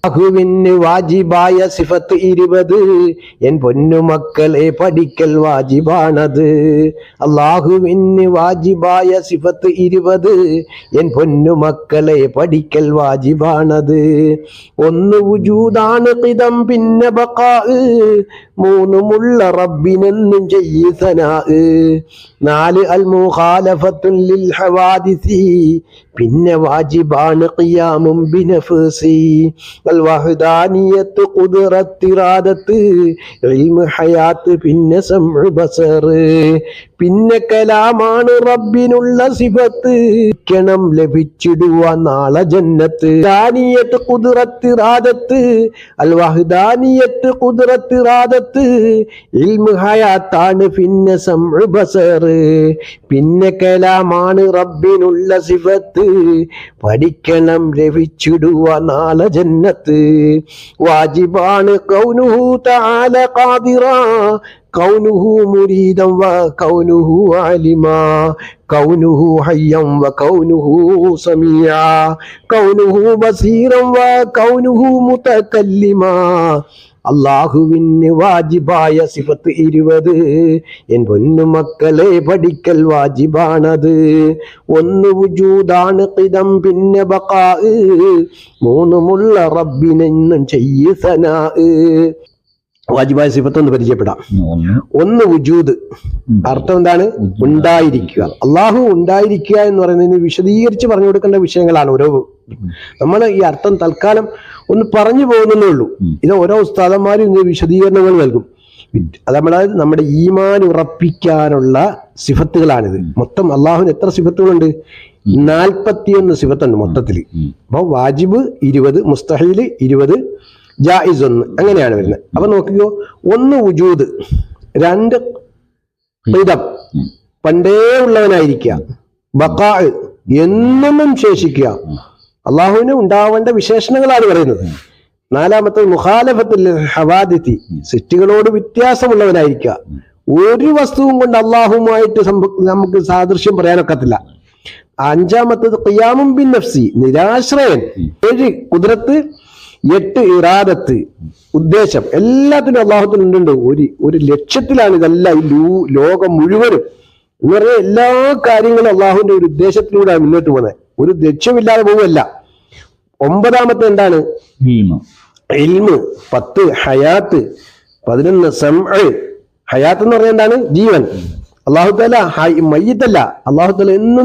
അഹുവിന് വാജിബായ സിഫത്ത് 20 എൻ പൊന്നുമക്കളെ പഠിക്കൽ വാജിബാണത്. അല്ലാഹുവിന് വാജിബായ സിഫത്ത് 20 എൻ പൊന്നുമക്കളെ പഠിക്കൽ വാജിബാണത്. 1 വുജൂദാണ് ഖിദം പിന്നെ ബഖാ, 3 മുള്ള റബ്ബിനെന്നും ചെയ്യ് സനാ, 4 അൽ മുഖാലഫത്തുൻ ലിൽ ഹവാദിസി പിന്നെ വാജിബാണ് ഖിയാമും ബിനഫ്സി. വഹദാനിയത്ത് ഖുദ്റത്ത് ഇറാദത്ത് ഇൽമു ഹയാത്ത് പിന്നെ സമഉ ബസർ പിന്നെ കലാമാണ് റബ്ബിനുള്ള സിഫത്ത് ക്കണം ലഭിച്ചിടുവാൻ നാളെ ജന്നത്ത്. ദാനിയത്ത് ഖുദ്റത്ത് ഇറാദത്ത് അൽ വഹദാനിയത്ത് ഖുദ്റത്ത് ഇറാദത്ത് ഇൽമു ഹയാത്താണ് പിന്നെ സമഉ ബസർ പിന്നെ കലാമാണ് റബ്ബിനുള്ള സിഫത്ത് പഠിക്കണം ലഭിച്ചിടുവാൻ നാളെ ജന്നത്ത്. വാജിബാണ് കൗനുഹു തആല ഖാദിറാ, കൗനുഹു മുരീദൻ വ കൗനുഹു ആലിമാ, കൗനുഹു ഹയ്യൻ വ കൗനുഹു സമീആ, കൗനുഹു ബസീറൻ വ കൗനുഹു മുതകല്ലിമാ. അല്ലാഹുവിന് വാജിബായ സിഫത്ത് 20 എൻ പൊന്നുമക്കളെ പഠിക്കൽ വാജിബാണത്. 1 വുജൂദാണ് ഖിദം പിന്നെ ബഖാ, 3 മുള്ള റബ്ബിനെന്നും ചെയ്യ് സനാ. വാജിബായ സിഫത്ത് ഒന്ന് പരിചയപ്പെടാം. 1 വുജൂദ്, അർത്ഥം എന്താണ്? ഉണ്ടായിരിക്കുക. അള്ളാഹു ഉണ്ടായിരിക്കുക എന്ന് പറയുന്നതിന് വിശദീകരിച്ച് പറഞ്ഞു കൊടുക്കേണ്ട വിഷയങ്ങളാണ് ഓരോ. നമ്മൾ ഈ അർത്ഥം തൽക്കാലം ഒന്ന് പറഞ്ഞു പോകുന്നേ ഉള്ളൂ. ഇത് ഓരോ ഉസ്താദന്മാരും ഇന്ന് വിശദീകരണങ്ങൾ നൽകും. അത് നമ്മുടെ ഈമാൻ ഉറപ്പിക്കാനുള്ള സിഫത്തുകളാണിത്. മൊത്തം അള്ളാഹുവിന് എത്ര സിഫത്തുകളുണ്ട്? 41 സിഫത്തുണ്ട് മൊത്തത്തിൽ. അപ്പൊ വാജിബ് 20, മുസ്തഹീല് 20, ജായിസ് 1, അങ്ങനെയാണ് വരുന്നത്. അപ്പൊ നോക്കിക്കോ, 1 വുജൂദ്, 2 ഖിദം പണ്ടേ ഉള്ളവനായിരിക്കുക, ബഖാ എന്നും ശേഷിക്കുക. അള്ളാഹുവിന് ഉണ്ടാവേണ്ട വിശേഷണങ്ങളാണ് പറയുന്നത്. 4 മുഖാലഫത്തുൽ ഹവാദിത്തി സൃഷ്ടികളോട് വ്യത്യാസമുള്ളവനായിരിക്കുക. ഒരു വസ്തുവും കൊണ്ട് അള്ളാഹുവുമായിട്ട് നമുക്ക് സാദൃശ്യം പറയാനൊക്കത്തില്ല. 5 ഖിയാമും ബിൻ നഫ്സി നിരാശ്രയൻ. 7 ഖുദ്റത്ത്, 8 ഇറാദത്ത് ഉദ്ദേശം. എല്ലാത്തിനും അള്ളാഹുത്തിനുണ്ട്. ഒരു ലക്ഷ്യത്തിലാണ് ഇതെല്ലാം, ഈ ലോകം മുഴുവനും എന്ന് പറഞ്ഞാൽ എല്ലാ കാര്യങ്ങളും അള്ളാഹുവിന്റെ ഒരു ഉദ്ദേശത്തിലൂടെയാണ് മുന്നോട്ട് പോകുന്നത്. ഒരു ലക്ഷ്യമില്ലാതെ പോവുകയല്ല. 9 എന്താണ്? ഇൽമ്. 10 ഹയാത്ത്. 11 സമഅ്. ഹയാത്ത് എന്ന് പറഞ്ഞാൽ എന്താണ്? ജീവൻ. അള്ളാഹു തആല മയ്യിത്തല്ല. അള്ളാഹു തആല എന്നും